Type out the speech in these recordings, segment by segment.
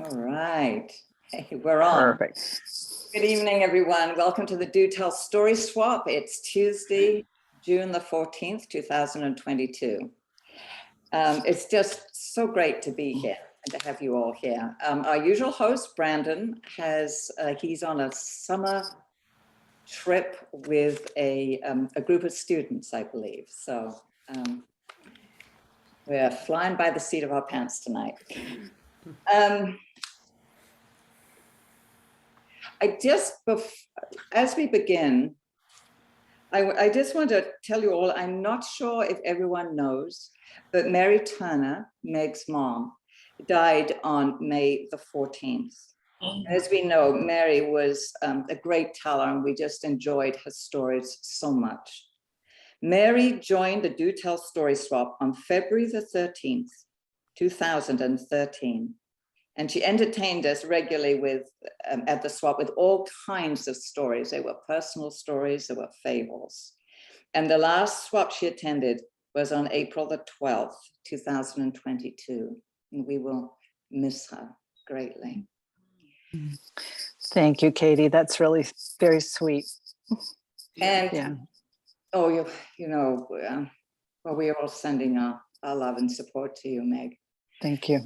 All right. Hey, we're on. Perfect. Good evening, everyone. Welcome to the Do Tell Story Swap. It's Tuesday, June the 14th, 2022. It's just so great to be here and to have you all here. Our usual host, Brandon, he's on a summer trip with a group of students, I believe. So we're flying by the seat of our pants tonight. As we begin, I just want to tell you all, I'm not sure if everyone knows, but Mary Turner, Meg's mom, died on May the 14th. As we know, Mary was a great teller, and we just enjoyed her stories so much. Mary joined the Do Tell Story Swap on February the 13th, 2013. And she entertained us regularly at the swap with all kinds of stories. They were personal stories, they were fables. And the last swap she attended was on April the 12th, 2022. And we will miss her greatly. Thank you, Katie. That's really very sweet. And well, we are all sending our love and support to you, Meg. Thank you.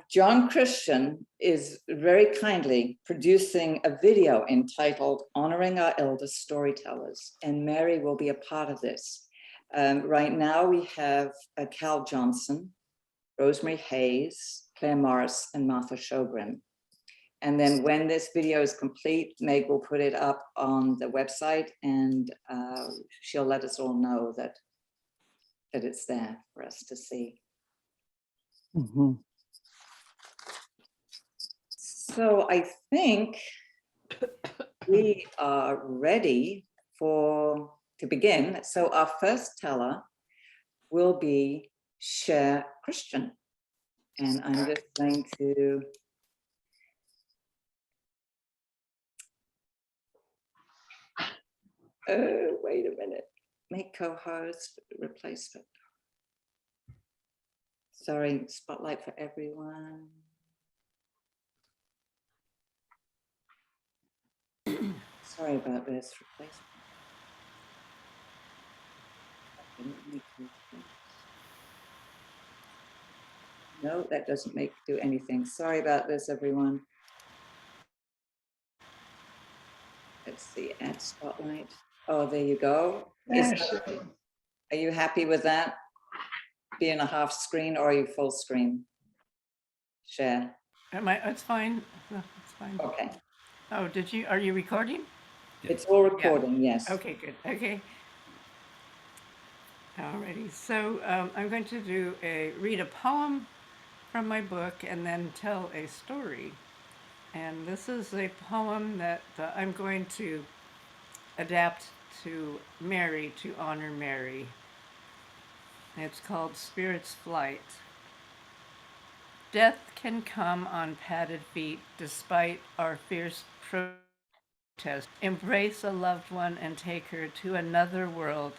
John Christian is very kindly producing a video entitled Honoring Our Elder Storytellers, and Mary will be a part of this. Right now we have Cal Johnson, Rosemary Hayes, Claire Morris, and Martha Shogren. And then when this video is complete, Meg will put it up on the website, and she'll let us all know that it's there for us to see. Mm-hmm. So I think we are ready to begin. So our first teller will be Cher Christian. And I'm just going to wait a minute. Make co-host, replacement. Sorry, spotlight for everyone. Sorry about this, replacement. No, that doesn't do anything. Sorry about this, everyone. Let's see, add spotlight. Oh, there you go. Are you happy with that? Being a half screen, or are you full screen? Share. It's fine. It's fine. Okay. Oh, are you recording? It's all recording, yes. Okay, good. Okay. Alrighty. So I'm going to read a poem from my book and then tell a story. And this is a poem that I'm going to adapt to Mary, to honor Mary. It's called Spirit's Flight. Death can come on padded feet despite our fierce protest. Embrace a loved one and take her to another world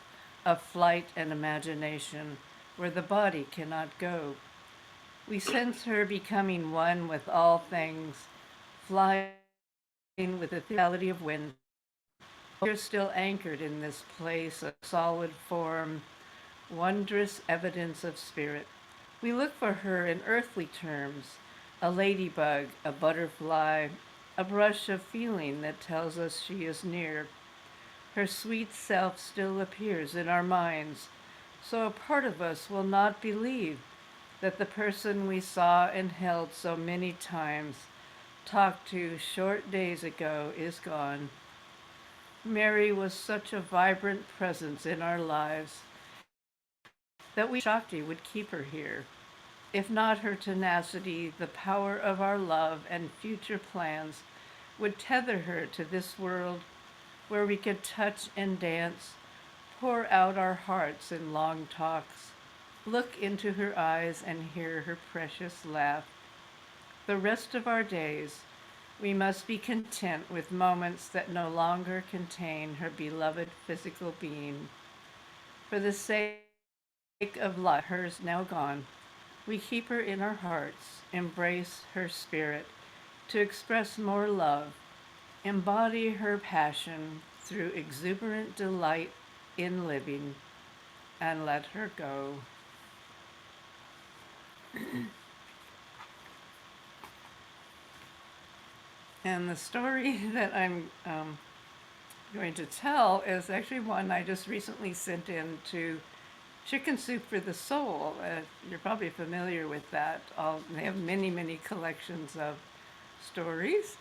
of flight and imagination where the body cannot go. We sense her becoming one with all things, flying with the ethereality of wind. We're still anchored in this place of solid form, wondrous evidence of spirit. We look for her in earthly terms, a ladybug, a butterfly, a brush of feeling that tells us she is near. Her sweet self still appears in our minds, so a part of us will not believe that the person we saw and held so many times, talked to short days ago, is gone. Mary was such a vibrant presence in our lives that we Shakti would keep her here. If not her tenacity, the power of our love and future plans would tether her to this world where we could touch and dance, pour out our hearts in long talks, look into her eyes and hear her precious laugh. The rest of our days, we must be content with moments that no longer contain her beloved physical being. For the sake of life, hers now gone, We keep her in our hearts, embrace her spirit, to express more love, embody her passion through exuberant delight in living, and let her go. And the story that I'm going to tell is actually one I just recently sent in to Chicken Soup for the Soul. You're probably familiar with that. They have many, many collections of stories.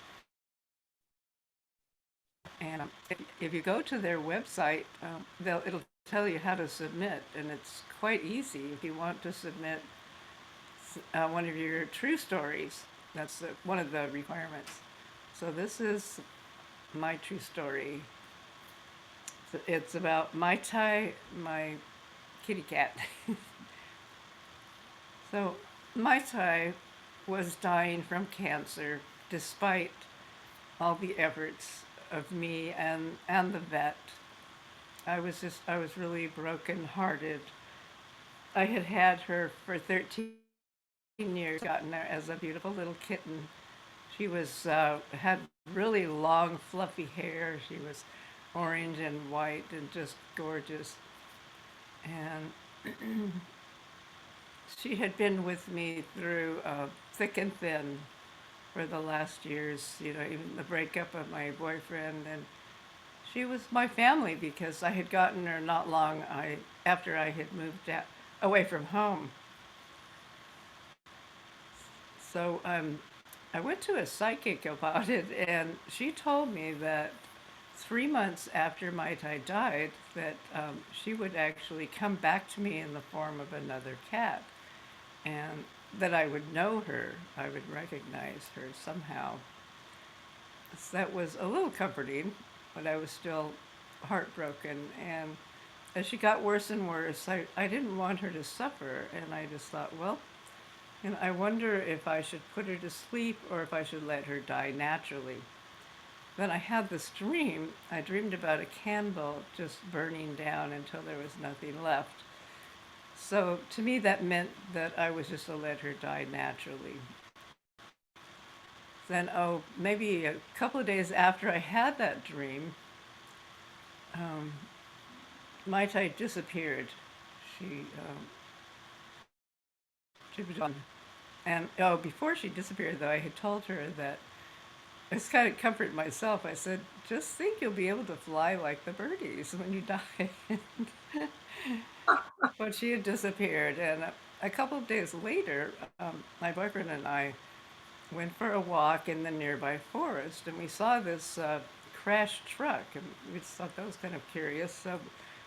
And if you go to their website, it'll tell you how to submit, and it's quite easy if you want to submit one of your true stories. That's one of the requirements. So this is my true story. It's about Mai Tai, my kitty cat. So Mai Tai was dying from cancer despite all the efforts of me and the vet. I was really brokenhearted. I had had her for 13 years, gotten her as a beautiful little kitten. She was had really long, fluffy hair. She was orange and white and just gorgeous. And she had been with me through thick and thin for the last years, even the breakup of my boyfriend. And she was my family because I had gotten her not long after I had moved away from home. So I went to a psychic about it, and she told me that 3 months after Mai Tai died, that she would actually come back to me in the form of another cat, and that I would know her, I would recognize her somehow. So that was a little comforting, but I was still heartbroken. And as she got worse and worse, I didn't want her to suffer, and I just thought, well, I wonder if I should put her to sleep or if I should let her die naturally. Then I had this dream. I dreamed about a candle just burning down until there was nothing left. So to me, that meant that I was just to let her die naturally. Then, maybe a couple of days after I had that dream, um, Mai Tai disappeared. She, she was gone. And before she disappeared, though, I had told her that I was kind of comfort myself. I said, just think you'll be able to fly like the birdies when you die. But she had disappeared. And a couple of days later, my boyfriend and I went for a walk in the nearby forest, and we saw this crashed truck, and we just thought that was kind of curious. So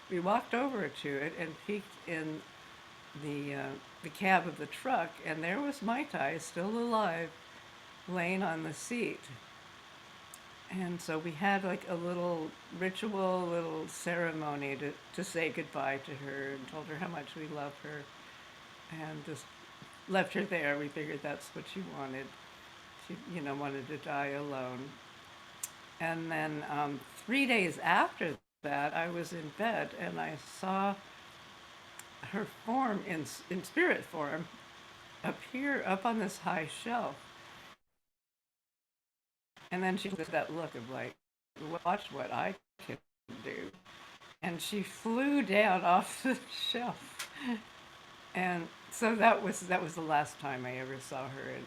we walked over to it and peeked in the cab of the truck, and there was Mai Tai, still alive, laying on the seat. And so we had like a little ritual, little ceremony to say goodbye to her and told her how much we love her, and just left her there. We figured that's what she wanted. She, wanted to die alone. And then 3 days after that, I was in bed and I saw her form in spirit form appear up on this high shelf. And then she did that look of like, watch what I can do. And she flew down off the shelf. And so that was the last time I ever saw her in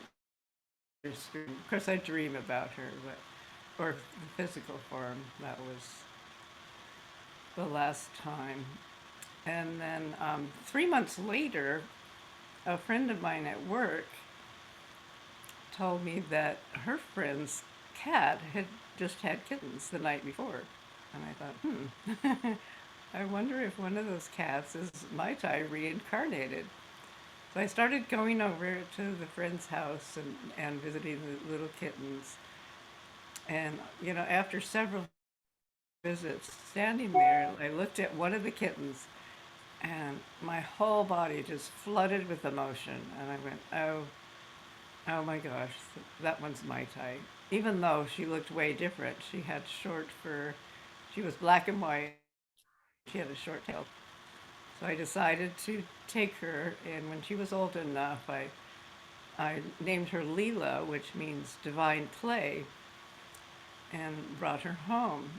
her spirit. Of course, I dream about her, or the physical form. That was the last time. And then 3 months later, a friend of mine at work told me that her friend's cat had just had kittens the night before. And I thought, I wonder if one of those cats is Mai Tai reincarnated. So I started going over to the friend's house and visiting the little kittens. And, after several visits, standing there, I looked at one of the kittens and my whole body just flooded with emotion. And I went, oh my gosh, that one's Mai Tai. Even though she looked way different, she had short fur. She was black and white. She had a short tail. So I decided to take her, and when she was old enough, I named her Leela, which means divine play, and brought her home.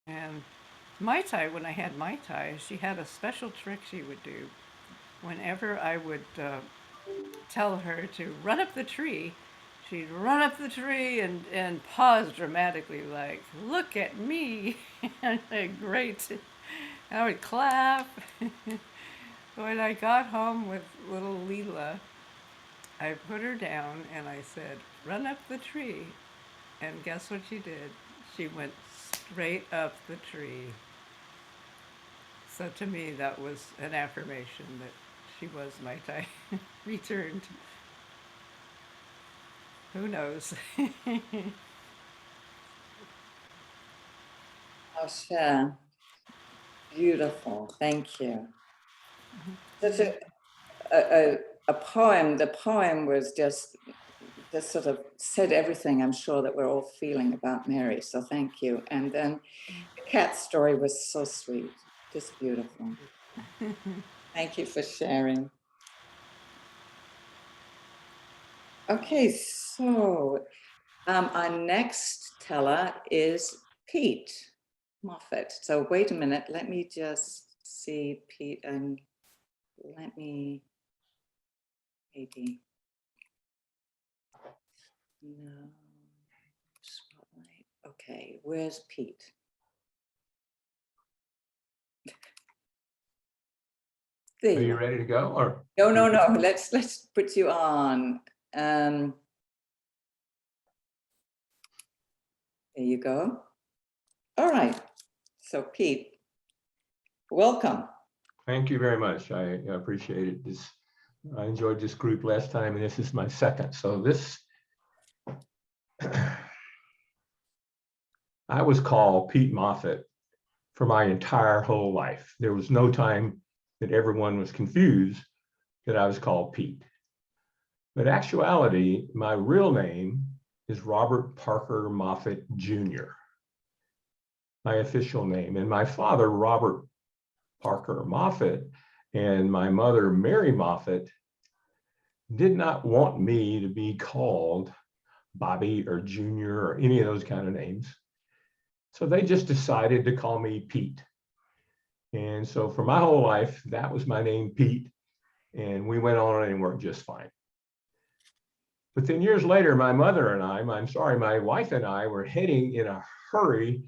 And Mai Tai, when I had Mai Tai, she had a special trick she would do. Whenever I would tell her to run up the tree, she'd run up the tree and pause dramatically, like, look at me. And great. I would clap. When I got home with little Leela, I put her down and I said, run up the tree. And guess what she did? She went straight up the tree. So to me, that was an affirmation that she was Mai Tai returned. Who knows? Asha, beautiful. Thank you. Such a poem. The poem was just sort of said everything I'm sure that we're all feeling about Mary. So thank you. And then the cat story was so sweet, just beautiful. Thank you for sharing. Okay, so our next teller is Pete Moffat. So wait a minute, let me just see Pete and let me maybe, no, spotlight. Okay, where's Pete? There Are you you are. ready to go? Or No. Let's put you on. There you go. All right. So Pete, welcome. thank you very much. I appreciate it. I enjoyed this group last time, and this is my second. So this, I was called Pete Moffat for my entire whole life. There was no time that everyone was confused that I was called Pete. But actuality, my real name is Robert Parker Moffat Jr., my official name. And my father, Robert Parker Moffat, and my mother, Mary Moffat, did not want me to be called Bobby or Junior or any of those kind of names. So they just decided to call me Pete. And so for my whole life, that was my name, Pete. And we went on and worked just fine. But then years later, my mother and my wife and I were heading in a hurry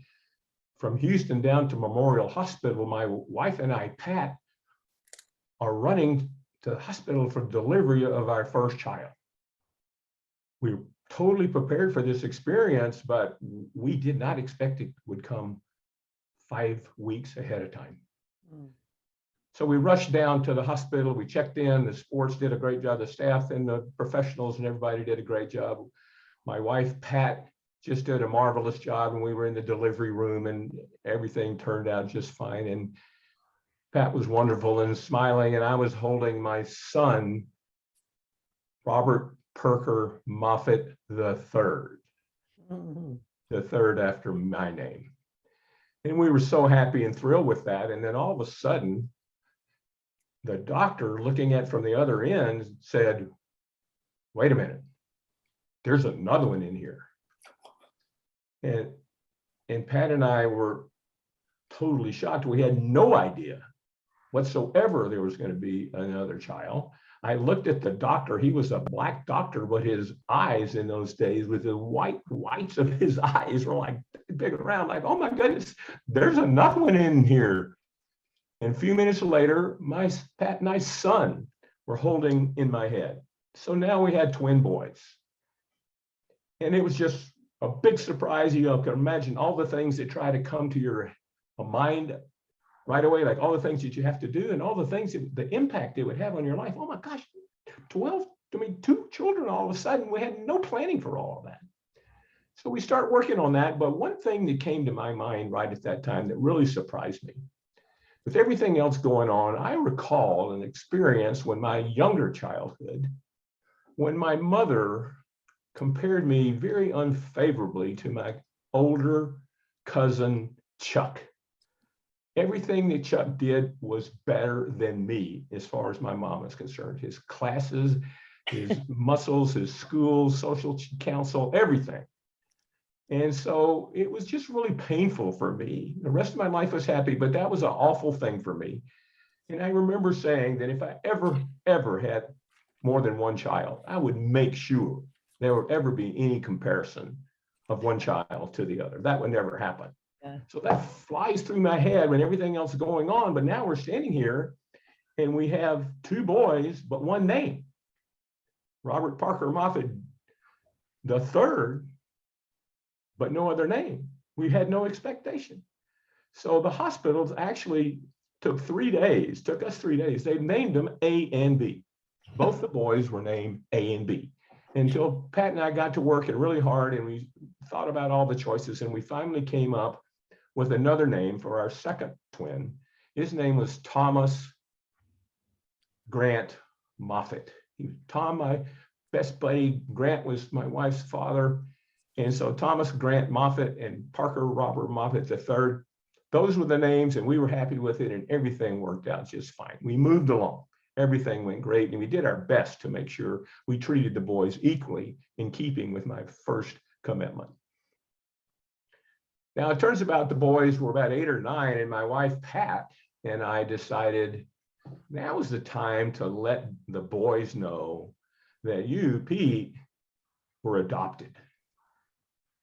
from Houston down to Memorial Hospital. My wife and I, Pat, are running to the hospital for delivery of our first child. We were totally prepared for this experience, but we did not expect it would come 5 weeks ahead of time. So we rushed down to the hospital, we checked in, the sports did a great job, the staff and the professionals and everybody did a great job. My wife, Pat, just did a marvelous job, and we were in the delivery room and everything turned out just fine. And Pat was wonderful and smiling, and I was holding my son, Robert Parker Moffat III, the third after my name. And we were so happy and thrilled with that. And then all of a sudden, the doctor looking at from the other end said, wait a minute, there's another one in here. And Pat and I were totally shocked. We had no idea whatsoever there was going to be another child. I looked at the doctor. He was a black doctor, but his eyes in those days, with the whites of his eyes, were like big around, like, oh my goodness, there's another one in here. And a few minutes later, Pat and my son were holding in my head. So now we had twin boys. And it was just a big surprise. You can imagine all the things that try to come to your mind right away, like all the things that you have to do and all the things, the impact it would have on your life. Oh my gosh, 2 children all of a sudden. We had no planning for all of that. So we start working on that. But one thing that came to my mind right at that time that really surprised me, with everything else going on, I recall an experience when my younger childhood, when my mother compared me very unfavorably to my older cousin, Chuck. everything that Chuck did was better than me as far as my mom is concerned. His classes, his muscles, his school, social council, everything. And so it was just really painful for me. The rest of my life was happy, but that was an awful thing for me. And I remember saying that if I ever had more than one child, I would make sure there would ever be any comparison of one child to the other. That would never happen. Yeah. So that flies through my head when everything else is going on. But now we're standing here and we have two boys, but one name, Robert Parker Moffett the third, but no other name. We had no expectation. So the hospitals actually took us 3 days. They named them A and B. Both the boys were named A and B until Pat and I got to working really hard and we thought about all the choices and we finally came up with another name for our second twin. His name was Thomas Grant Moffett. Tom, my best buddy, Grant was my wife's father. And so Thomas Grant Moffett and Parker Robert Moffett III, those were the names and we were happy with it and everything worked out just fine. We moved along, everything went great and we did our best to make sure we treated the boys equally in keeping with my first commitment. Now it turns out the boys were about 8 or 9 and my wife Pat and I decided now was the time to let the boys know that you, Pete, were adopted.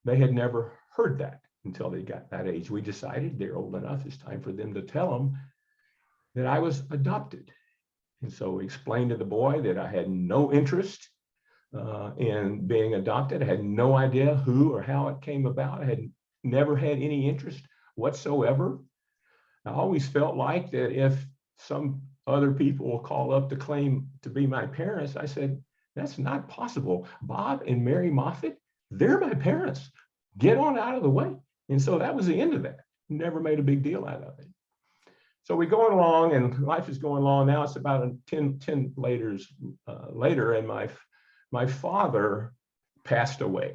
They had never heard that until they got that age. We decided they're old enough, it's time for them to tell them that I was adopted. And so we explained to the boy that I had no interest in being adopted. I had no idea who or how it came about. I had never had any interest whatsoever. I always felt like that if some other people will call up to claim to be my parents, I said, that's not possible. Bob and Mary Moffett, they're my parents. Get on out of the way. And so that was the end of that. Never made a big deal out of it. So we're going along and life is going along. Now it's about 10 later and my father passed away.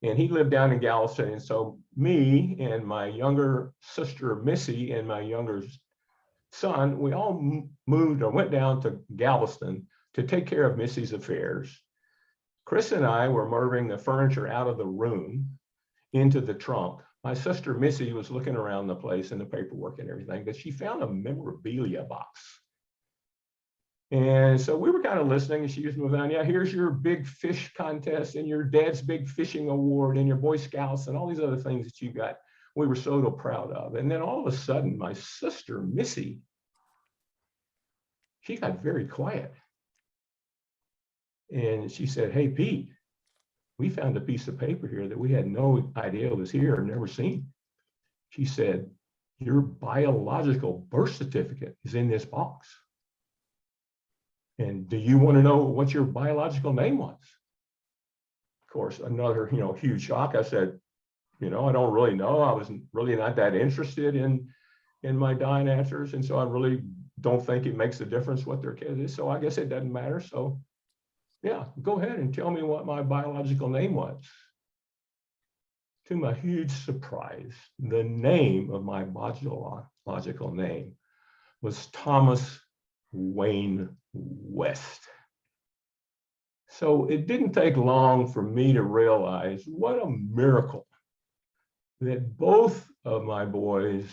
And he lived down in Galveston. And so me and my younger sister, Missy, and my younger son, we all moved or went down to Galveston to take care of Missy's affairs. Chris and I were moving the furniture out of the room into the trunk. My sister Missy was looking around the place and the paperwork and everything, but she found a memorabilia box. And so we were kind of listening and she was moving on. Yeah, here's your big fish contest and your dad's big fishing award and your Boy Scouts and all these other things that you got. We were so proud of. And then all of a sudden, my sister Missy, she got very quiet. And she said, hey, Pete, we found a piece of paper here that we had no idea was here, never seen. She said, your biological birth certificate is in this box. And do you want to know what your biological name was? Of course, another, huge shock. I said, I don't really know. I was really not that interested in my dying answers. And so I really don't think it makes a difference what their kid is. So I guess it doesn't matter. So yeah, go ahead and tell me what my biological name was. To my huge surprise, the name of my biological name was Thomas Wayne West. So it didn't take long for me to realize what a miracle that both of my boys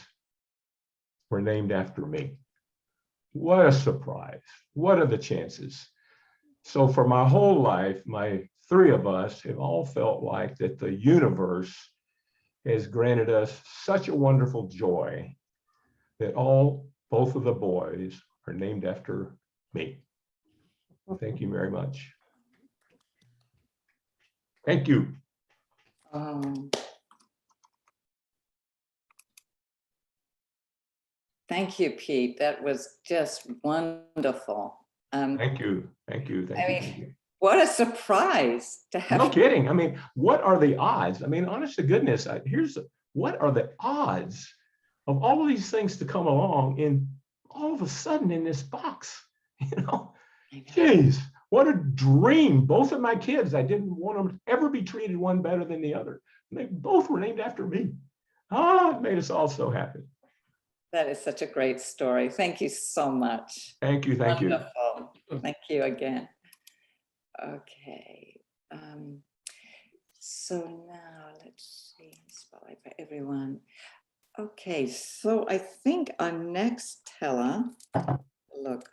were named after me. What a surprise. What are the chances? So for my whole life, my 3 of us have all felt like that the universe has granted us such a wonderful joy that both of the boys are named after me. Thank you very much. Thank you. Thank you, Pete. That was just wonderful. Thank you. Thank you. Thank you. What a surprise to have. No kidding. I mean, what are the odds? I mean, honest to goodness, what are the odds of all of these things to come along and all of a sudden in this box, Geez, what a dream. Both of my kids, I didn't want them to ever be treated one better than the other. And they both were named after me. Ah, it made us all so happy. That is such a great story. Thank you so much. Thank you, thank you. Wonderful. Thank you again. Okay. So now let's see, spotlight for everyone. Okay, so I think our next teller, look.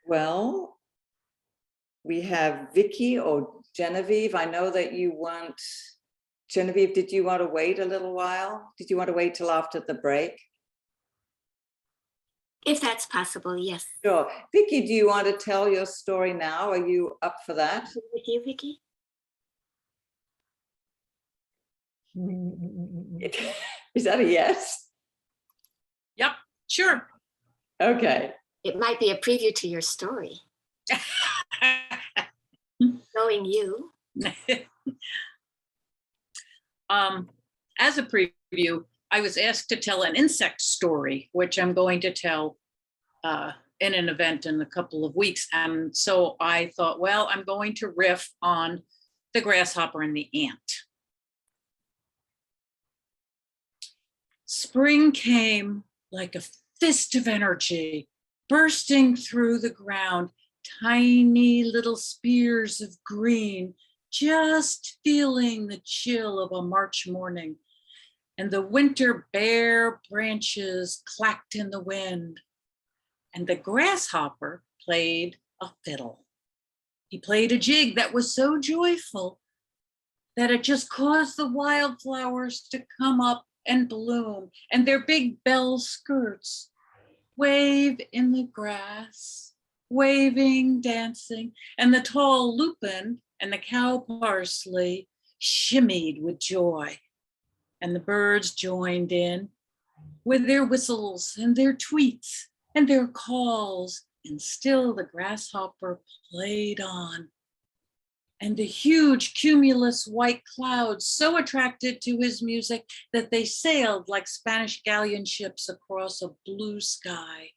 Well, we have Vicky or Genevieve. I know that you want, Genevieve, did you want to wait a little while? Did you want to wait till after the break? If that's possible, yes. Sure. Vicky, do you want to tell your story now? Are you up for that? With you, Vicky? Is that a yes? Yep, sure. Okay. It might be a preview to your story, knowing you. As a preview, I was asked to tell an insect story, which I'm going to tell in an event in a couple of weeks. And so I thought, well, I'm going to riff on the grasshopper and the ant. Spring came like a fist of energy, bursting through the ground, tiny little spears of green, just feeling the chill of a March morning. And the winter bare branches clacked in the wind. And the grasshopper played a fiddle. He played a jig that was so joyful that it just caused the wildflowers to come up and bloom, and their big bell skirts wave in the grass, waving, dancing, and the tall lupin and the cow parsley shimmied with joy. And the birds joined in with their whistles and their tweets and their calls, and still the grasshopper played on. And the huge cumulus white clouds so attracted to his music that they sailed like Spanish galleon ships across a blue sky.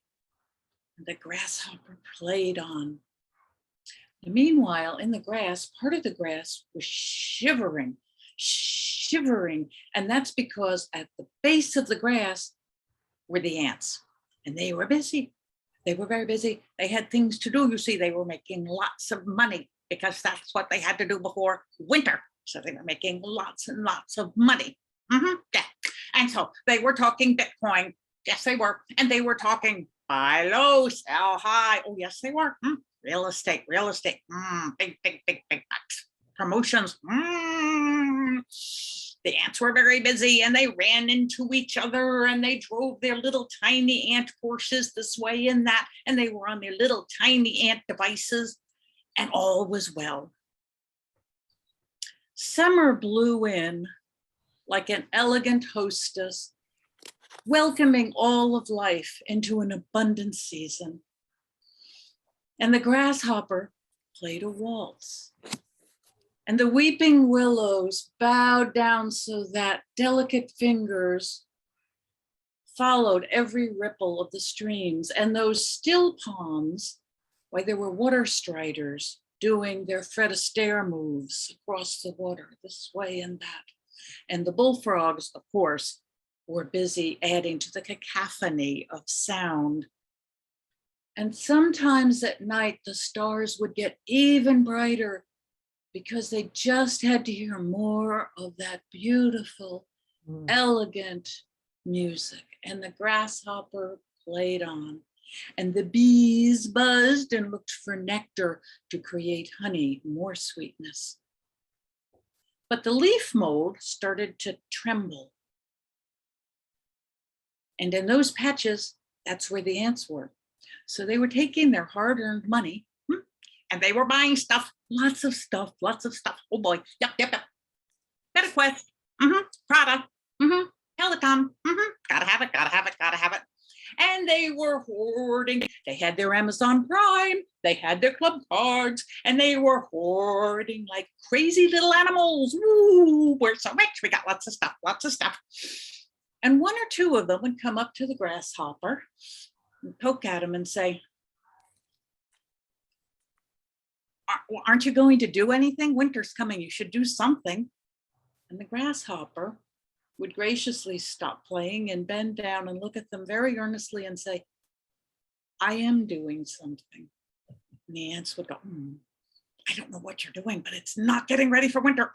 And the grasshopper played on. And meanwhile, in the grass, part of the grass was shivering, and that's because at the base of the grass were the ants, and they were busy. They were very busy. They had things to do. You see, they were making lots of money because that's what they had to do before winter. So they were making lots and lots of money. Yeah. And so they were talking Bitcoin. Yes, they were. And they were talking buy low, sell high. Oh, yes, they were. Real estate. Big bucks. Promotions. The ants were very busy, and they ran into each other, and they drove their little tiny ant Porsches this way and that, and they were on their little tiny ant devices, and all was well. Summer blew in like an elegant hostess, welcoming all of life into an abundant season. And the grasshopper played a waltz. And the weeping willows bowed down so that delicate fingers followed every ripple of the streams. And those still palms, why there were water striders doing their Fred Astaire moves across the water, this way and that. And the bullfrogs, of course, were busy adding to the cacophony of sound. And sometimes at night, the stars would get even brighter because they just had to hear more of that beautiful, elegant music. And the grasshopper played on, and the bees buzzed and looked for nectar to create honey, more sweetness. But the leaf mold started to tremble. And in those patches, that's where the ants were. So they were taking their hard-earned money and they were buying stuff, lots of stuff. Oh boy, yep. Better Quest, Prada, Peloton, gotta have it. And they were hoarding. They had their Amazon Prime, they had their club cards, and they were hoarding like crazy little animals. Woo, we're so rich, we got lots of stuff. And one or two of them would come up to the grasshopper and poke at him and say, aren't you going to do anything? Winter's coming, you should do something. And the grasshopper would graciously stop playing and bend down and look at them very earnestly and say, I am doing something. And the ants would go, I don't know what you're doing, but it's not getting ready for winter.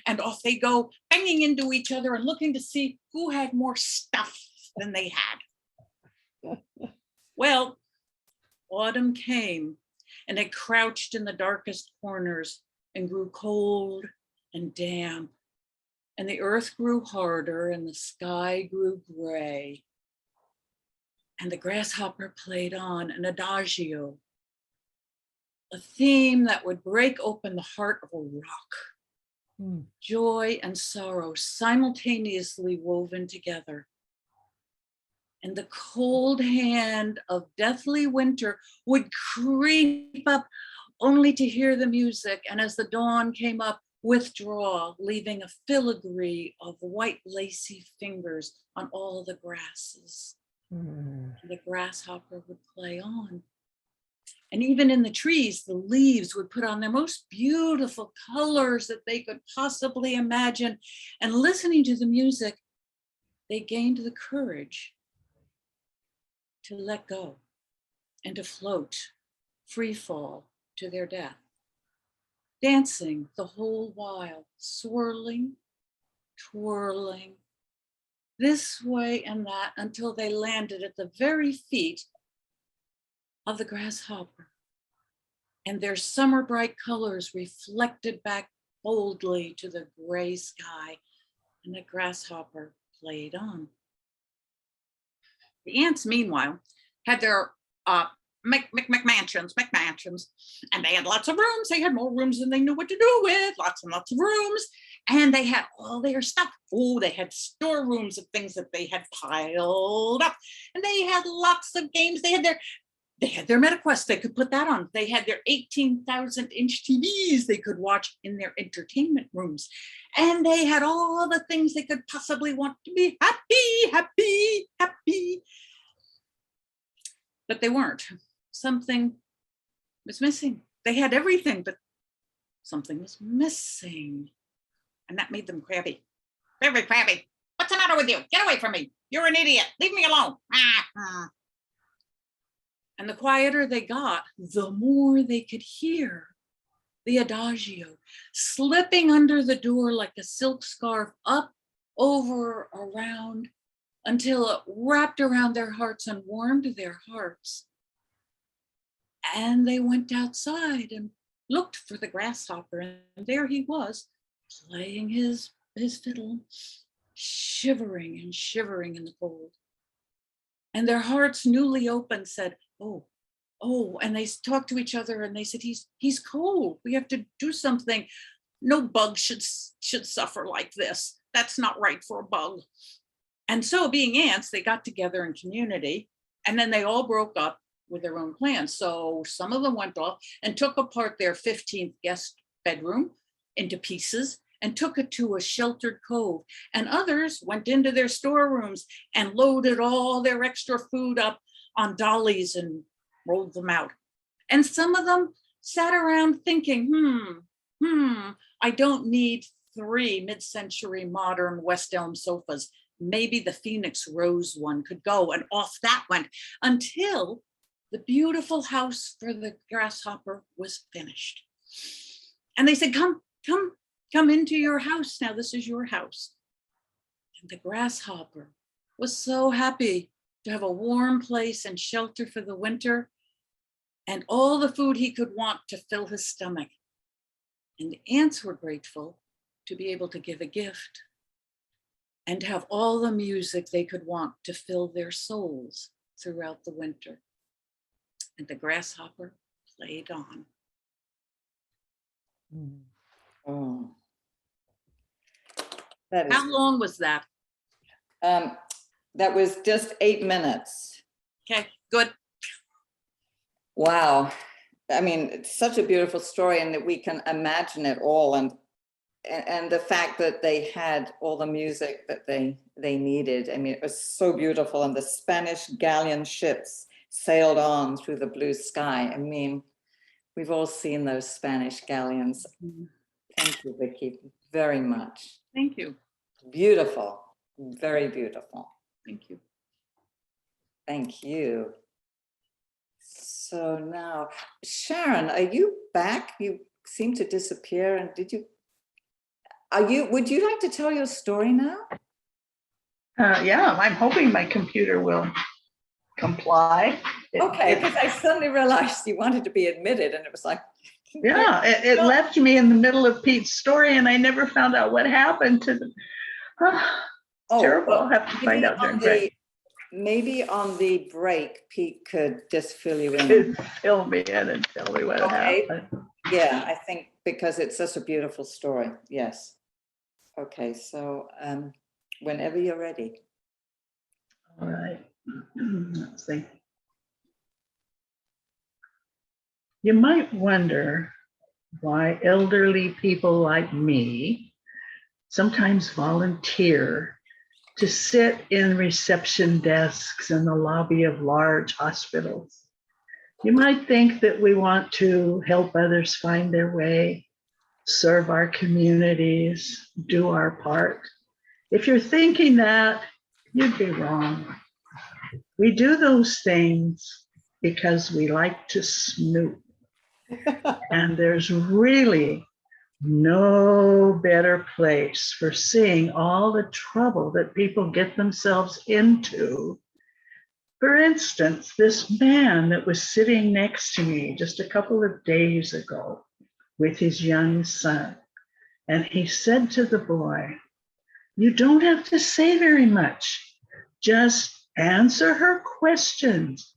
And off they go, banging into each other and looking to see who had more stuff than they had. Well, autumn came, and it crouched in the darkest corners and grew cold and damp. And the earth grew harder and the sky grew gray. And the grasshopper played on an adagio, a theme that would break open the heart of a rock. Joy and sorrow simultaneously woven together. And the cold hand of deathly winter would creep up only to hear the music. And as the dawn came up, withdraw, leaving a filigree of white lacy fingers on all the grasses. And the grasshopper would play on. And even in the trees, the leaves would put on their most beautiful colors that they could possibly imagine. And listening to the music, they gained the courage to let go and to float, free fall to their death. Dancing the whole while, swirling, twirling, this way and that until they landed at the very feet of the grasshopper. And their summer bright colors reflected back boldly to the gray sky, and the grasshopper played on. The ants, meanwhile, had their McMansions, and they had lots of rooms. They had more rooms than they knew what to do with, lots and lots of rooms. And they had all their stuff. Oh, they had storerooms of things that they had piled up. And they had lots of games. They had their MetaQuest, they could put that on. They had their 18,000-inch TVs they could watch in their entertainment rooms. And they had all the things they could possibly want to be happy, happy, happy. But they weren't. Something was missing. They had everything, but something was missing. And that made them crabby. Very crabby. What's the matter with you? Get away from me. You're an idiot. Leave me alone. And the quieter they got, the more they could hear the adagio slipping under the door like a silk scarf, up, over, around, until it wrapped around their hearts and warmed their hearts. And they went outside and looked for the grasshopper, and there he was, playing his fiddle, shivering and shivering in the cold. And their hearts, newly opened, said, oh, and they talked to each other and they said, he's cold. We have to do something. No bug should suffer like this. That's not right for a bug. And so, being ants, they got together in community, and then they all broke up with their own plans. So some of them went off and took apart their 15th guest bedroom into pieces and took it to a sheltered cove. And others went into their storerooms and loaded all their extra food up on dollies and rolled them out. And some of them sat around thinking, I don't need 3 mid-century modern West Elm sofas. Maybe the Phoenix Rose one could go, and off that went until the beautiful house for the grasshopper was finished. And they said, come into your house. Now this is your house. And the grasshopper was so happy to have a warm place and shelter for the winter and all the food he could want to fill his stomach. And the ants were grateful to be able to give a gift and have all the music they could want to fill their souls throughout the winter. And the grasshopper played on. Oh. That is, How long was that? that was just 8 minutes. Okay, good. Wow. I mean, it's such a beautiful story, and that we can imagine it all. And the fact that they had all the music that they needed. I mean, it was so beautiful. And the Spanish galleon ships sailed on through the blue sky. I mean, we've all seen those Spanish galleons. Thank you, Vicki, very much. Thank you. Beautiful, very beautiful. Thank you. Thank you. So now, Sharon, are you back? You seem to disappear. And would you like to tell your story now? Yeah, I'm hoping my computer will comply. Okay, because I suddenly realized you wanted to be admitted, and it was like, Yeah, it left me in the middle of Pete's story, and I never found out what happened to them. oh, Terrible. well, I'll have to find out during break. maybe on the break, Pete could just fill you in. Could fill me in and tell me what Okay. happened. Yeah, I think because it's such a beautiful story. Yes. Okay, so whenever you're ready. All right. Let's see. You might wonder why elderly people like me sometimes volunteer to sit in reception desks in the lobby of large hospitals. You might think that we want to help others find their way, serve our communities, do our part. If you're thinking that, you'd be wrong. We do those things because we like to snoop. And there's really no better place for seeing all the trouble that people get themselves into. For instance, this man that was sitting next to me just a couple of days ago with his young son, and he said to the boy, "You don't have to say very much. Just answer her questions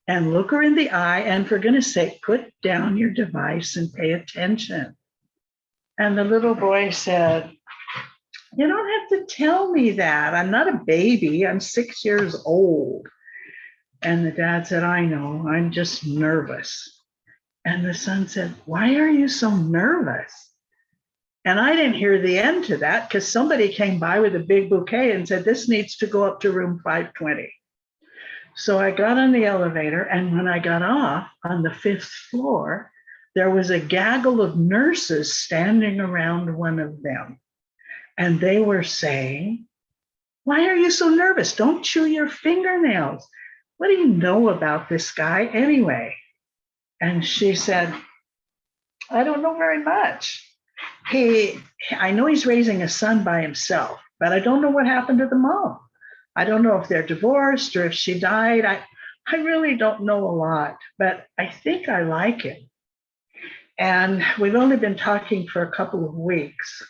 and look her in the eye, and for goodness sake, put down your device and pay attention." And the little boy said, "You don't have to tell me that. I'm not a baby. I'm 6 years old." And the dad said, "I know, I'm just nervous." And the son said, "Why are you so nervous?" And I didn't hear the end to that because somebody came by with a big bouquet and said, "This needs to go up to room 520. So I got on the elevator, and when I got off on the 5th floor, there was a gaggle of nurses standing around one of them. And they were saying, "Why are you so nervous? Don't chew your fingernails. What do you know about this guy anyway?" And she said, "I don't know very much. I know he's raising a son by himself, but I don't know what happened to the mom. I don't know if they're divorced or if she died. I really don't know a lot, but I think I like him. And we've only been talking for a couple of weeks."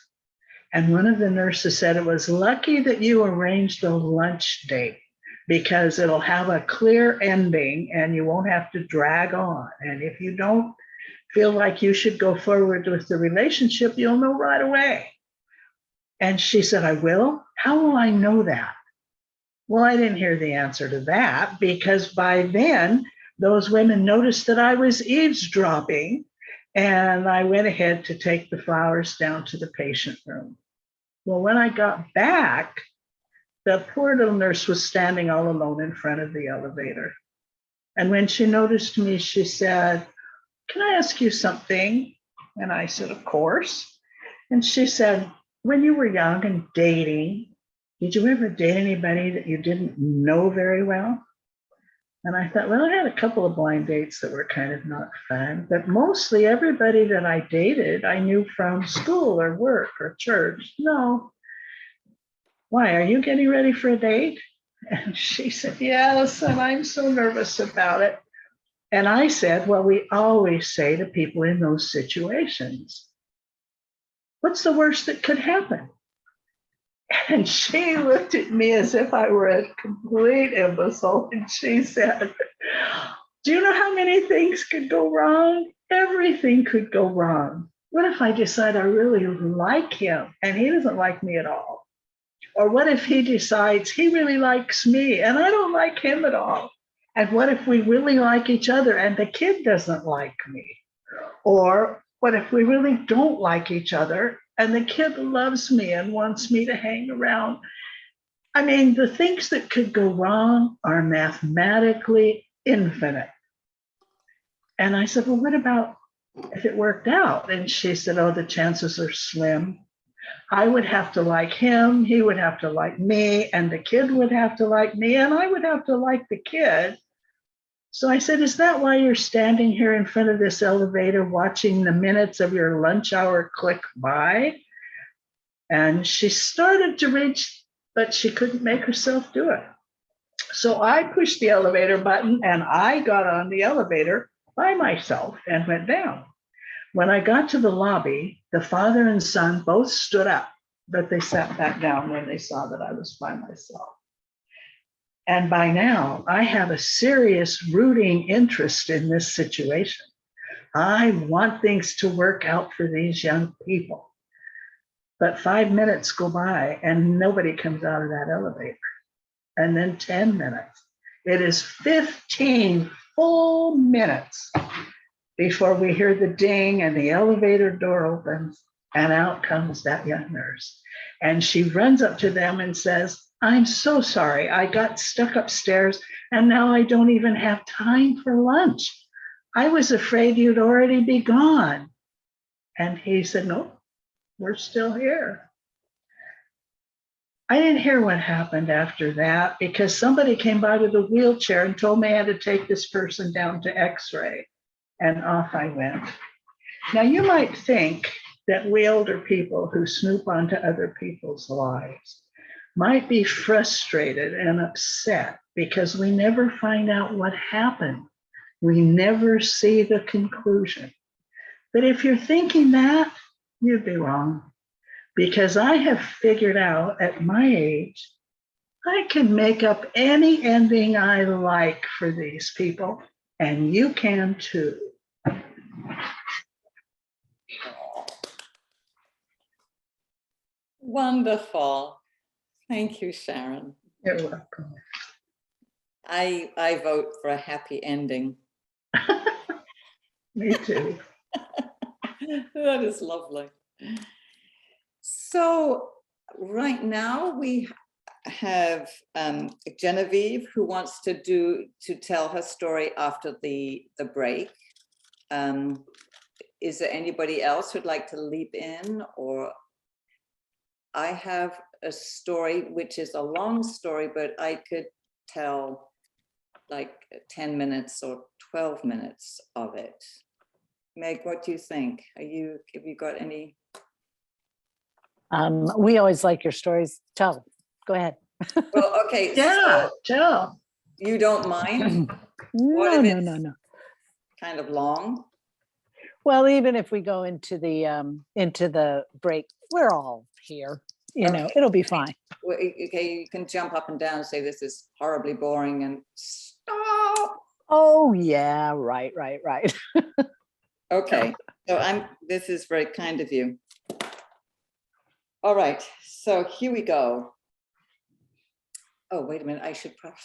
And one of the nurses said, "It was lucky that you arranged a lunch date because it'll have a clear ending and you won't have to drag on. And if you don't feel like you should go forward with the relationship, you'll know right away." And she said, "I will? How will I know that?" Well, I didn't hear the answer to that because by then those women noticed that I was eavesdropping, and I went ahead to take the flowers down to the patient room. Well, when I got back, the poor little nurse was standing all alone in front of the elevator. And when she noticed me, she said, "Can I ask you something?" And I said, "Of course." And she said, "When you were young and dating, did you ever date anybody that you didn't know very well?" And I thought, well, I had a couple of blind dates that were kind of not fun, but mostly everybody that I dated, I knew from school or work or church. "No." "Why, are you getting ready for a date?" And she said, "Yes, and I'm so nervous about it." And I said, well, we always say to people in those situations, "What's the worst that could happen?" And she looked at me as if I were a complete imbecile. And she said, "Do you know how many things could go wrong? Everything could go wrong. What if I decide I really like him and he doesn't like me at all? Or what if he decides he really likes me and I don't like him at all? And what if we really like each other and the kid doesn't like me? Or what if we really don't like each other and the kid loves me and wants me to hang around?" I mean, the things that could go wrong are mathematically infinite. And I said, well, what about if it worked out? And she said, oh, the chances are slim. I would have to like him, he would have to like me, and the kid would have to like me, and I would have to like the kid. So I said, is that why you're standing here in front of this elevator watching the minutes of your lunch hour click by? And she started to reach, but she couldn't make herself do it. So I pushed the elevator button and I got on the elevator by myself and went down. When I got to the lobby, the father and son both stood up, but they sat back down when they saw that I was by myself. And by now, I have a serious rooting interest in this situation. I want things to work out for these young people. But 5 minutes go by and nobody comes out of that elevator. And then 10 minutes. It is 15 full minutes before we hear the ding and the elevator door opens and out comes that young nurse. And she runs up to them and says, I'm so sorry. I got stuck upstairs and now I don't even have time for lunch. I was afraid you'd already be gone. And he said, no, we're still here. I didn't hear what happened after that because somebody came by with a wheelchair and told me I had to take this person down to X-ray, and off I went. Now you might think that we older people who snoop onto other people's lives might be frustrated and upset because we never find out what happened. We never see the conclusion. But if you're thinking that, you'd be wrong. Because I have figured out at my age, I can make up any ending I like for these people, and you can too. Wonderful. Thank you, Sharon. You're welcome. I vote for a happy ending. Me too. That is lovely. So right now we have Genevieve who wants to tell her story after the break. Is there anybody else who'd like to leap in? Or I have a story which is a long story, but I could tell like 10 minutes or 12 minutes of it. Meg, what do you think? Have you got any? We always like your stories. Tell, go ahead. Well, okay. Yeah, So tell. you don't mind? No, if no, it's no, no. Kind of long. Well, even if we go into the break, we're all here. You know, it'll be fine. Well, okay, you can jump up and down and say this is horribly boring and stop. Oh yeah, right. Okay, so this is very kind of you. All right, so here we go. Oh, wait a minute, I should probably.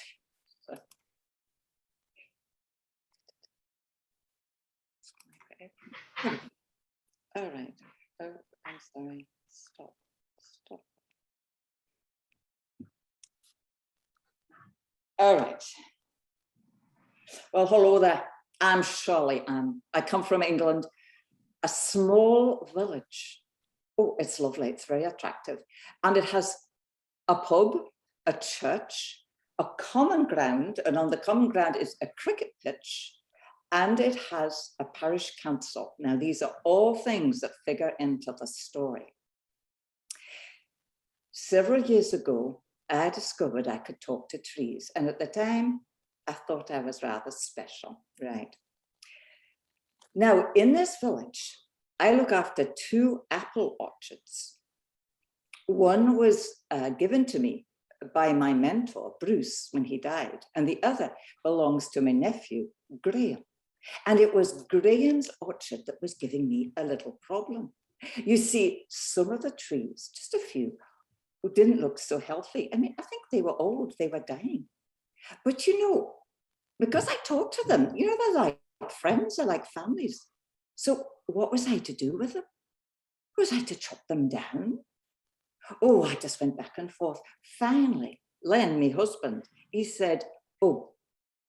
All right, oh, I'm sorry, stop. All right. Well, hello there. I'm Shirley Ann. I come from England, a small village. Oh, it's lovely. It's very attractive. And it has a pub, a church, a common ground, and on the common ground is a cricket pitch, and it has a parish council. Now, these are all things that figure into the story. Several years ago, I discovered I could talk to trees, and at the time, I thought I was rather special, right? Now, in this village, I look after 2 apple orchards. One was given to me by my mentor, Bruce, when he died, and the other belongs to my nephew, Graham. And it was Graham's orchard that was giving me a little problem. You see, some of the trees, just a few, didn't look so healthy. I mean, I think they were old, they were dying. But you know, because I talked to them, you know, they're like friends, they're like families. So what was I to do with them? Was I to chop them down? Oh, I just went back and forth. Finally, Len, my husband, he said, oh,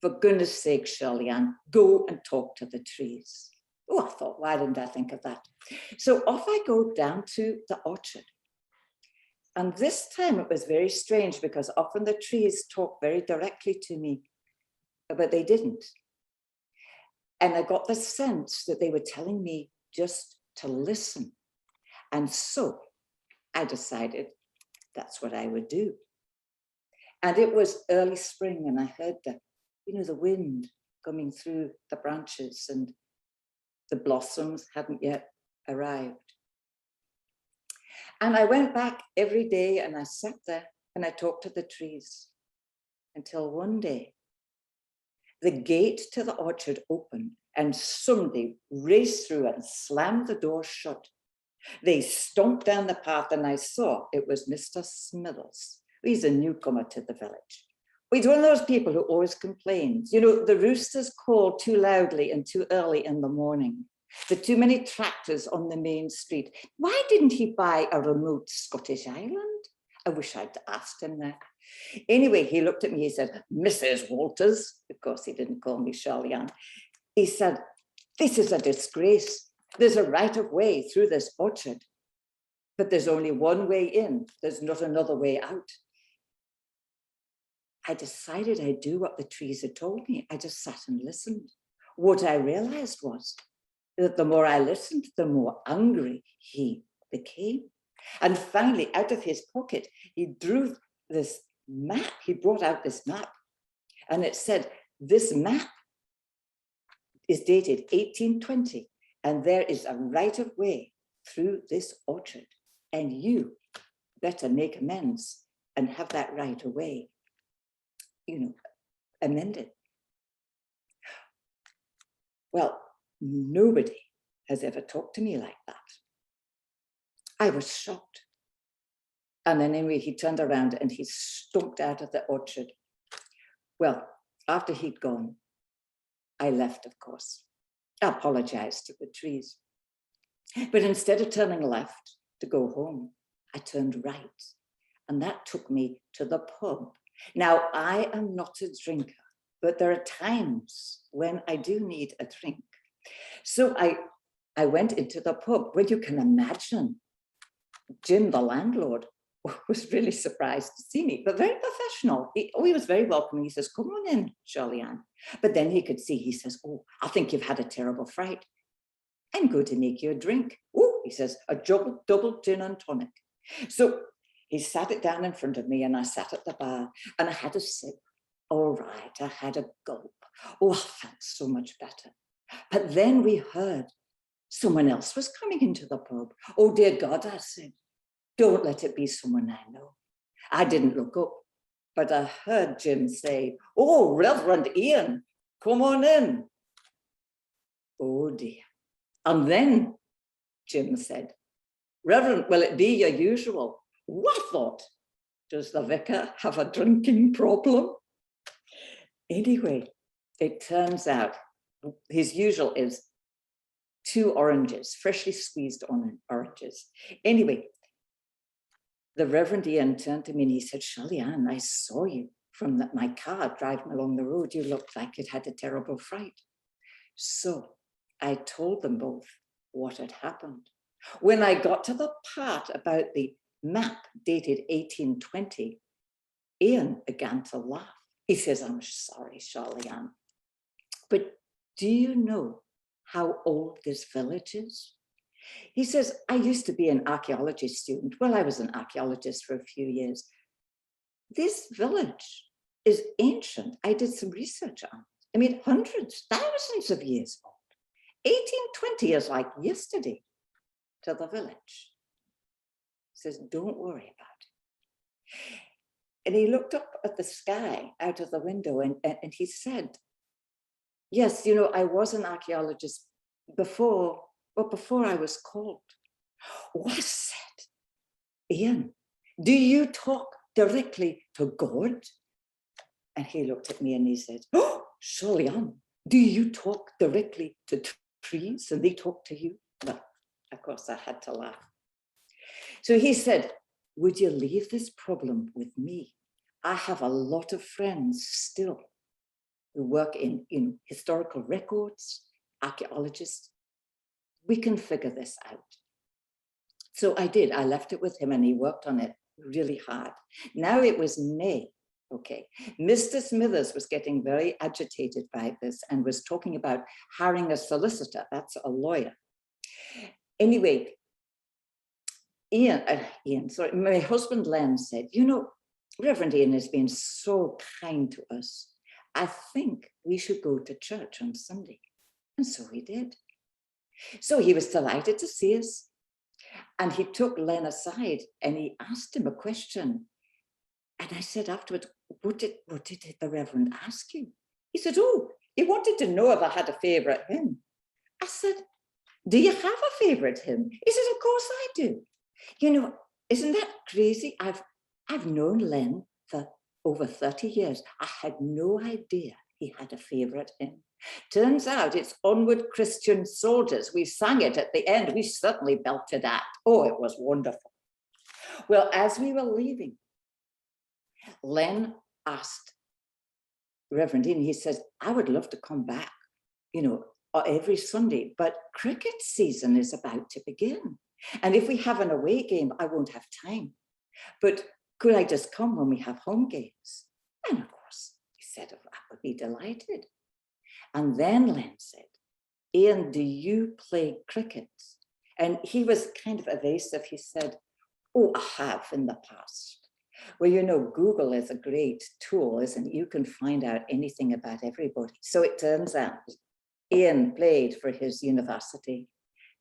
for goodness sake, Shirley Ann, go and talk to the trees. Oh, I thought, why didn't I think of that? So off I go down to the orchard, And this time it was very strange because often the trees talk very directly to me, but they didn't. And I got the sense that they were telling me just to listen. And so I decided that's what I would do. And it was early spring and I heard the wind coming through the branches and the blossoms hadn't yet arrived. And I went back every day and I sat there and I talked to the trees until one day the gate to the orchard opened and somebody raced through and slammed the door shut. They stomped down the path and I saw it was Mr. Smithers. He's a newcomer to the village. He's one of those people who always complains. You know, the roosters call too loudly and too early in the morning. There are too many tractors on the main street. Why didn't he buy a remote Scottish island? I wish I'd asked him that. Anyway, he looked at me, he said, Mrs. Walters. Of course, he didn't call me Shirley Ann. He said, this is a disgrace. There's a right of way through this orchard, but there's only one way in. There's not another way out. I decided I'd do what the trees had told me. I just sat and listened. What I realized was that the more I listened, the more angry he became. And finally, out of his pocket, he drew this map. He brought out this map and it said, this map is dated 1820 and there is a right of way through this orchard and you better make amends and have that right of way, amended. Well, nobody has ever talked to me like that. I was shocked. And then anyway, he turned around and he stomped out of the orchard. Well, after he'd gone, I left, of course. I apologized to the trees. But instead of turning left to go home, I turned right. And that took me to the pub. Now, I am not a drinker, but there are times when I do need a drink. So I went into the pub. Well, you can imagine, Jim, the landlord, was really surprised to see me, but very professional. He was very welcoming. He says, come on in, Shirley Ann. But then he could see, he says, oh, I think you've had a terrible fright. I'm going to make you a drink. Oh, he says, a double gin and tonic. So he sat it down in front of me and I sat at the bar and I had a sip. All right, I had a gulp. Oh, I felt so much better. But then we heard someone else was coming into the pub. Oh, dear God, I said, don't let it be someone I know. I didn't look up, but I heard Jim say, oh, Reverend Ian, come on in. Oh, dear. And then Jim said, Reverend, will it be your usual? What thought? Does the vicar have a drinking problem? Anyway, it turns out his usual is 2 oranges, freshly squeezed oranges. Anyway, the Reverend Ian turned to me and he said, Shirley Ann, I saw you from my car driving along the road. You looked like you'd had a terrible fright. So I told them both what had happened. When I got to the part about the map dated 1820, Ian began to laugh. He says, I'm sorry, Shirley Ann, but do you know how old this village is? He says, I used to be an archaeology student. Well, I was an archaeologist for a few years. This village is ancient. I did some research on it. I mean, hundreds, thousands of years old. 1820 is like yesterday to the village. He says, don't worry about it. And he looked up at the sky out of the window and he said, yes, I was an archaeologist before I was called. Oh, I said, Ian, do you talk directly to God? And he looked at me and he said, oh, Shirley Ann, do you talk directly to trees and they talk to you? Well, of course I had to laugh. So he said, would you leave this problem with me? I have a lot of friends still who work in historical records, archaeologists. We can figure this out. So I did. I left it with him and he worked on it really hard. Now it was May. Okay. Mr. Smithers was getting very agitated by this and was talking about hiring a solicitor. That's a lawyer. Anyway, sorry, my husband Len said, you know, Reverend Ian has been so kind to us. I think we should go to church on Sunday. And so we did. So he was delighted to see us. And he took Len aside and he asked him a question. And I said afterwards, what did the Reverend ask you? He said, oh, he wanted to know if I had a favorite hymn. I said, do you have a favorite hymn? He said, of course I do. You know, isn't that crazy? I've known Len for over 30 years. I had no idea he had a favorite hymn. Turns out it's Onward Christian Soldiers. We sang it at the end. We certainly belted that. Oh, it was wonderful. Well, as we were leaving, Len asked Reverend Ian, he says, I would love to come back, you know, every Sunday, but cricket season is about to begin. And if we have an away game, I won't have time. But could I just come when we have home games? And of course, he said, I would be delighted. And then Len said, Ian, do you play cricket? And he was kind of evasive. He said, oh, I have in the past. Well, you know, Google is a great tool, isn't it? You can find out anything about everybody. So it turns out Ian played for his university.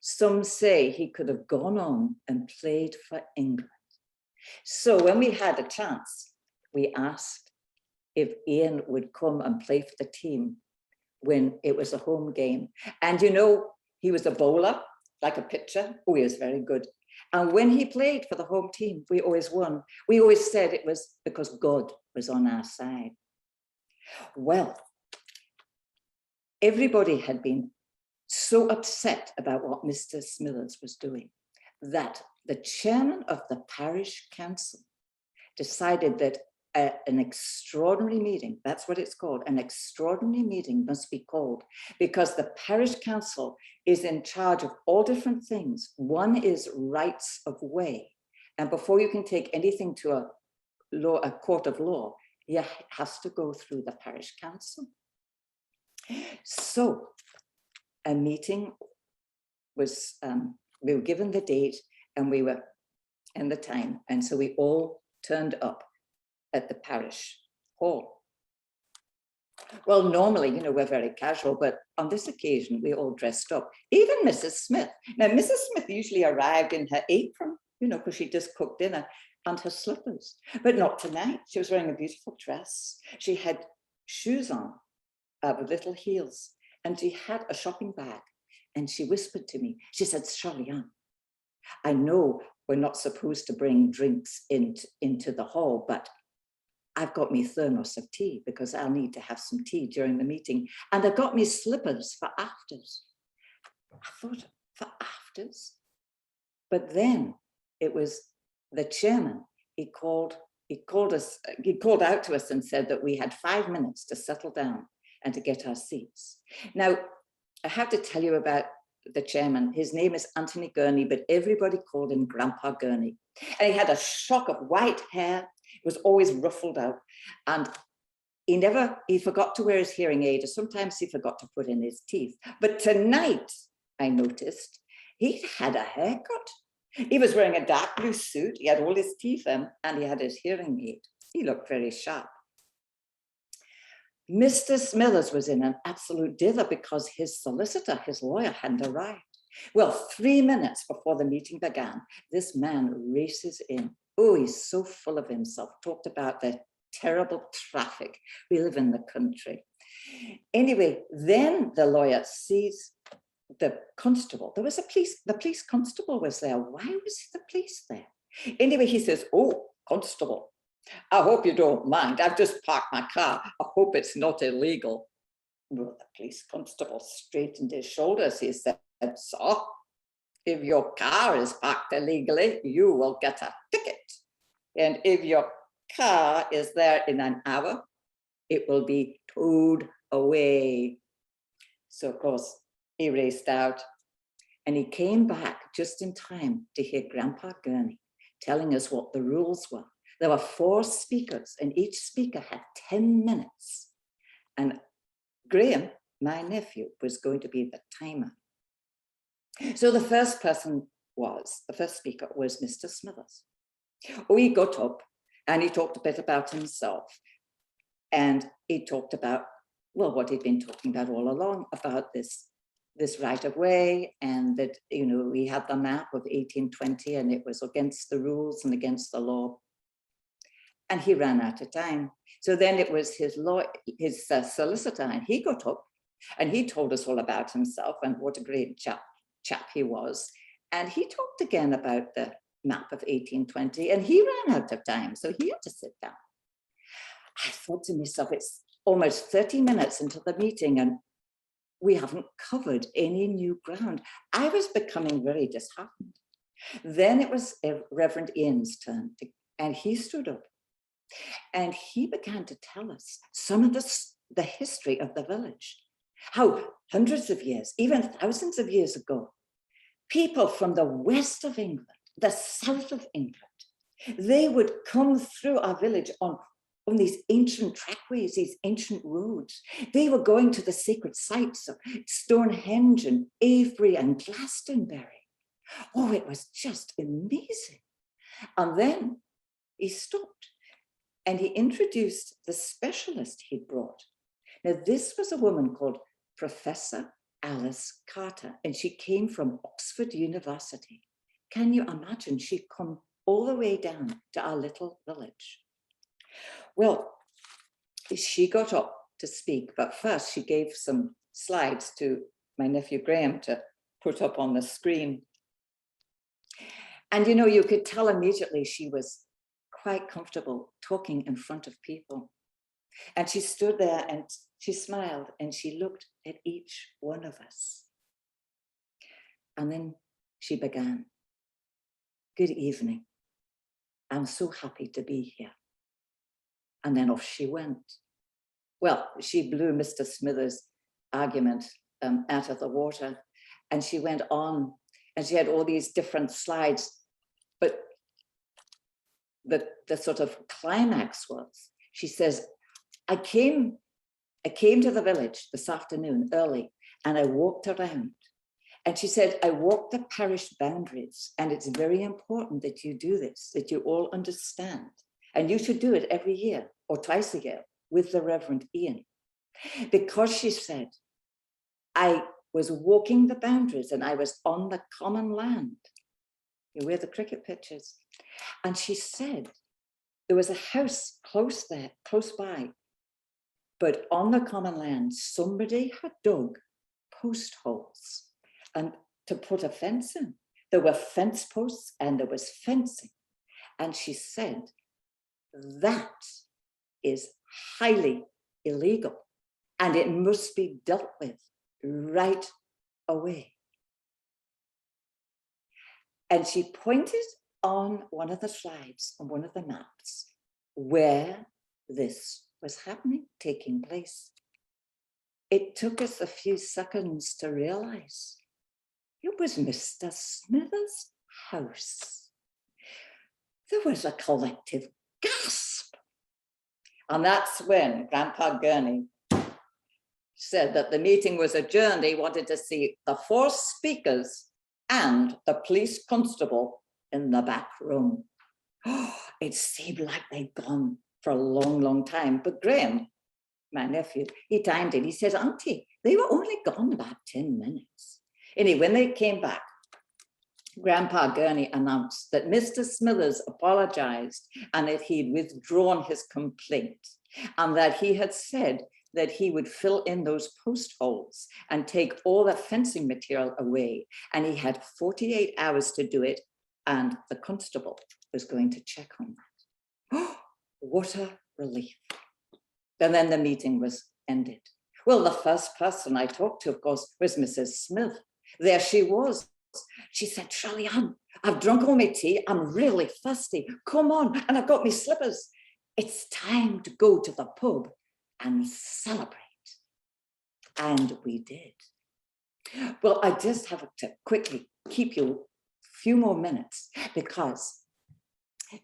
Some say he could have gone on and played for England. So when we had a chance, we asked if Ian would come and play for the team when it was a home game. And you know, he was a bowler, like a pitcher. Oh, he was very good. And when he played for the home team, we always won. We always said it was because God was on our side. Well, everybody had been so upset about what Mr. Smithers was doing that the chairman of the parish council decided that an extraordinary meeting, that's what it's called, an extraordinary meeting must be called because the parish council is in charge of all different things. One is rights of way. And before you can take anything to a court of law, it has to go through the parish council. So a meeting was, we were given the date and we were in the time. And so we all turned up at the parish hall. Well, normally, you know, we're very casual, but on this occasion, we all dressed up, even Mrs. Smith. Now, Mrs. Smith usually arrived in her apron, you know, because she just cooked dinner, and her slippers, but not tonight. She was wearing a beautiful dress. She had shoes on with little heels, and she had a shopping bag, and she whispered to me, she said, Charliane, I know we're not supposed to bring drinks into the hall, but I've got me thermos of tea because I'll need to have some tea during the meeting. And I got me slippers for afters. I thought, for afters? But then it was the chairman. He called out to us and said that we had 5 minutes to settle down and to get our seats. Now, I have to tell you about the chairman. His name is Anthony Gurney, but everybody called him Grandpa Gurney. And he had a shock of white hair. It was always ruffled out. And he forgot to wear his hearing aid, or sometimes he forgot to put in his teeth. But tonight, I noticed, he had a haircut. He was wearing a dark blue suit. He had all his teeth in, and he had his hearing aid. He looked very sharp. Mr. Smithers was in an absolute dither because his solicitor, his lawyer, hadn't arrived. Well, 3 minutes before the meeting began, this man races in. Oh, he's so full of himself, talked about the terrible traffic. We live in the country. Anyway, then the lawyer sees the constable. There was the police constable was there. Why was the police there? Anyway, he says, oh, constable, I hope you don't mind. I've just parked my car. I hope it's not illegal. Well, the police constable straightened his shoulders. He said, sir, if your car is parked illegally, you will get a ticket. And if your car is there in an hour, it will be towed away. So, of course, he raced out and he came back just in time to hear Grandpa Gurney telling us what the rules were. There were 4 speakers, and each speaker had 10 minutes. And Graham, my nephew, was going to be the timer. So the first speaker was Mr. Smithers. He got up and he talked a bit about himself. And he talked about, well, what he'd been talking about all along, about this right of way, and that, you know, we had the map of 1820 and it was against the rules and against the law. And he ran out of time. So then it was his solicitor, and he got up and he told us all about himself and what a great chap he was. And he talked again about the map of 1820, and he ran out of time, so he had to sit down. I thought to myself, it's almost 30 minutes into the meeting and we haven't covered any new ground. I was becoming very disheartened. Then it was Reverend Ian's turn, and he stood up and he began to tell us some of the history of the village, how hundreds of years, even thousands of years ago, people from the west of England, the south of England, they would come through our village on these ancient trackways, these ancient roads. They were going to the sacred sites of Stonehenge and Avebury and Glastonbury. Oh, it was just amazing. And then he stopped and he introduced the specialist he'd brought. Now, this was a woman called Professor Alice Carter, and she came from Oxford University. Can you imagine? She'd come all the way down to our little village. Well, she got up to speak, but first she gave some slides to my nephew Graham to put up on the screen. And, you know, you could tell immediately she was quite comfortable talking in front of people. And she stood there and she smiled and she looked at each one of us. And then she began. Good evening. I'm so happy to be here. And then off she went. Well, she blew Mr. Smithers' argument out of the water, and she went on, and she had all these different slides, but the sort of climax was, she says, I came to the village this afternoon early, and I walked around. And she said, I walked the parish boundaries, and it's very important that you do this, that you all understand. And you should do it every year or twice a year with the Reverend Ian. Because she said, I was walking the boundaries and I was on the common land, where the cricket pitch is. And she said, there was a house close by, but on the common land, somebody had dug post holes and to put a fence in. There were fence posts and there was fencing. And she said, that is highly illegal and it must be dealt with right away. And she pointed on one of the slides, on one of the maps, where this was happening, taking place. It took us a few seconds to realize it was Mr. Smithers' house. There was a collective gasp. And that's when Grandpa Gurney said that the meeting was adjourned. He wanted to see the 4 speakers and the police constable in the back room. Oh, it seemed like they'd gone for a long, long time. But Graham, my nephew, he timed it. He said, Auntie, they were only gone about 10 minutes. Anyway, when they came back, Grandpa Gurney announced that Mr. Smithers apologized and that he'd withdrawn his complaint and that he had said that he would fill in those post holes and take all the fencing material away. And he had 48 hours to do it, and the constable was going to check on that. Oh, what a relief. And then the meeting was ended. Well, the first person I talked to, of course, was Mrs. Smith. There she was. She said, Shirley Ann, I've drunk all my tea. I'm really thirsty. Come on. And I've got my slippers. It's time to go to the pub and celebrate. And we did. Well, I just have to quickly keep you a few more minutes because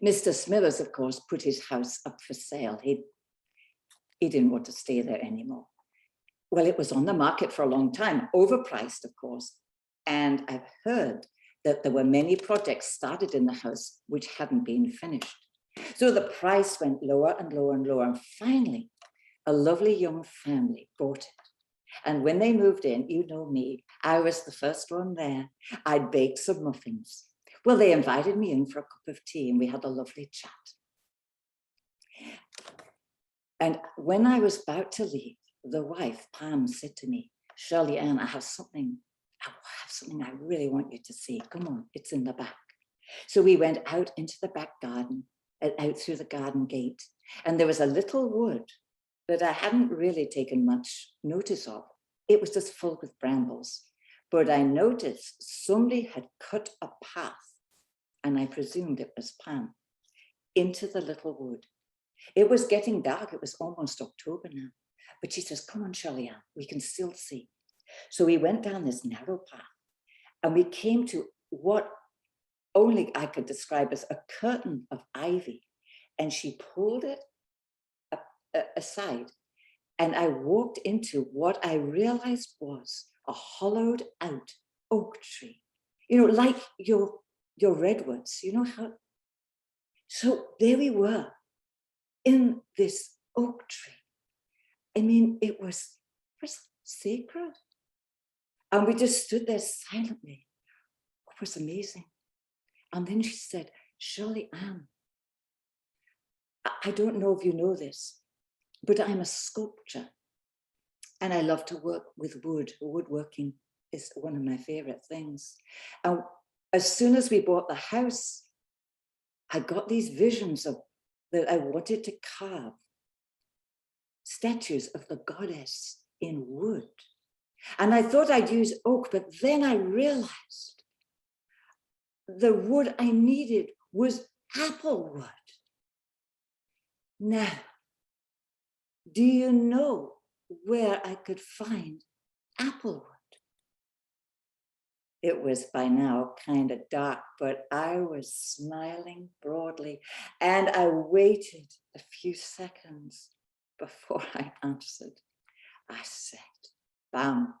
Mr. Smithers, of course, put his house up for sale. He didn't want to stay there anymore. Well, it was on the market for a long time, overpriced, of course. And I've heard that there were many projects started in the house which hadn't been finished. So the price went lower and lower and lower. And finally, a lovely young family bought it. And when they moved in, you know me, I was the first one there. I'd baked some muffins. Well, they invited me in for a cup of tea and we had a lovely chat. And when I was about to leave, the wife, Pam, said to me, Shirley Ann, I have something I really want you to see. Come on, it's in the back. So we went out into the back garden, out through the garden gate, and there was a little wood that I hadn't really taken much notice of. It was just full with brambles, but I noticed somebody had cut a path, and I presumed it was Pam, into the little wood. It was getting dark. It was almost October now. But she says, come on, Shirley Ann, we can still see. So we went down this narrow path and we came to what only I could describe as a curtain of ivy. And she pulled it aside. And I walked into what I realized was a hollowed out oak tree, you know, like your redwoods, you know how. So there we were in this oak tree. I mean, it was sacred. And we just stood there silently. It was amazing. And then she said, Shirley Ann, I don't know if you know this, but I'm a sculptor and I love to work with wood. Woodworking is one of my favorite things. And as soon as we bought the house, I got these visions of that I wanted to carve statues of the goddess in wood. And I thought I'd use oak, but then I realized the wood I needed was apple wood. Now, do you know where I could find apple wood? It was by now kind of dark, but I was smiling broadly and I waited a few seconds before I answered. I said, Bam,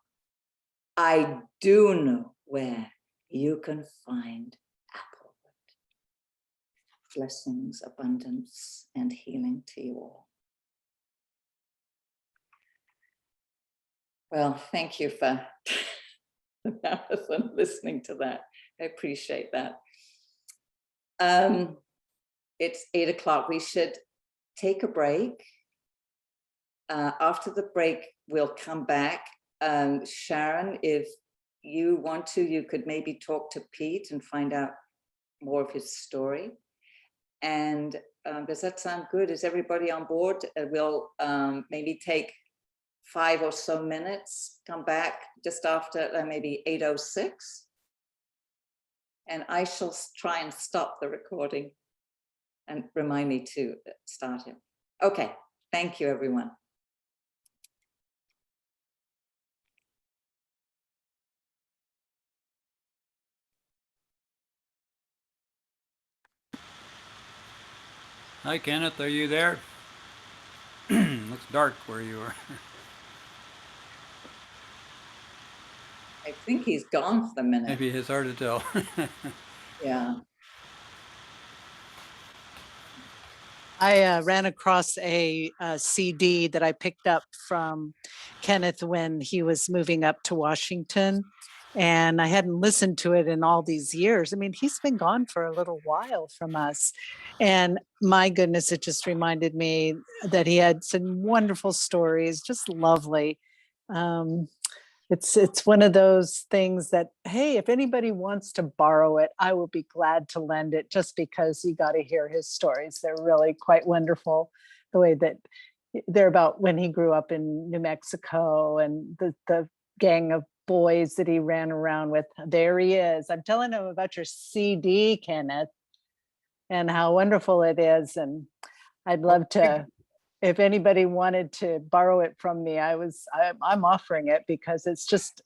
I do know where you can find apple wood. Blessings, abundance, and healing to you all. Well, thank you for listening to that. I appreciate that. It's 8 o'clock. We should take a break. After the break, we'll come back. Sharon, if you want to, you could maybe talk to Pete and find out more of his story. And does that sound good? Is everybody on board? We'll maybe take 5 or so minutes, come back just after maybe 8:06. And I shall try and stop the recording and remind me to start it. Okay, thank you, everyone. Hi, Kenneth, are you there? Looks dark where you are. I think he's gone for the minute. Maybe it's hard to tell. Yeah. I ran across a CD that I picked up from Kenneth when he was moving up to Washington. And I hadn't listened to it in all these years. I mean, he's been gone for a little while from us. And my goodness, it just reminded me that he had some wonderful stories, just lovely. It's one of those things that, hey, if anybody wants to borrow it, I will be glad to lend it, just because you got to hear his stories. They're really quite wonderful. The way that they're about when he grew up in New Mexico and the gang of boys that he ran around with. There he is. I'm telling him about your CD, Kenneth, and how wonderful it is. And I'd love to, if anybody wanted to borrow it from me, I'm offering it because it's just